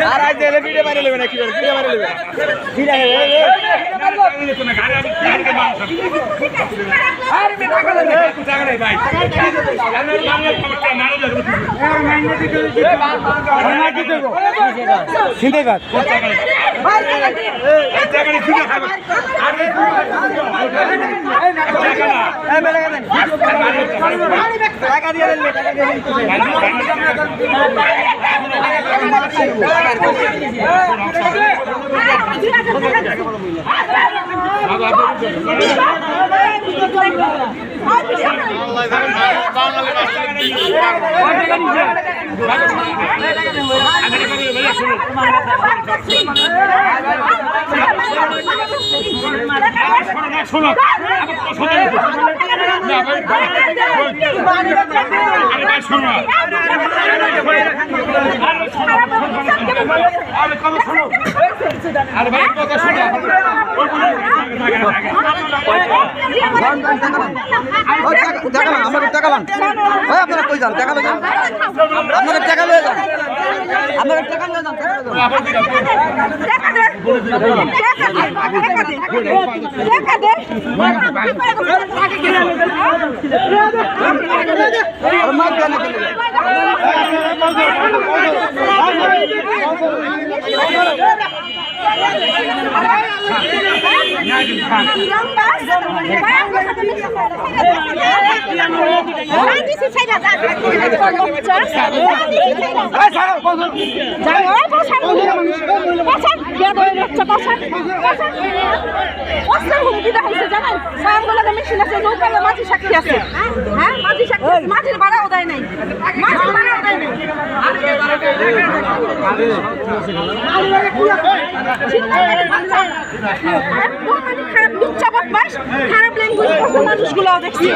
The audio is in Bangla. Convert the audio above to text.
আর আজ দিলে ভিডিও বাইরে নেবে না কি করে ভিডিও বাইরে নেবে টাকা দিয়ে শোনো আরে ভাই কথা শোনো আমাকে টাকা লান ভাই আপনারা কই যান টাকা লয়ে যান আপনারা টাকা লয়ে যান আপনারা টাকা লয়ে যান মাঝির ভাড়াও দেয় নাই মাঝির ভাড়াও দেয় নাই খারাপ ল্যাঙ্গুয়েজ মানুষগুলো দেখছি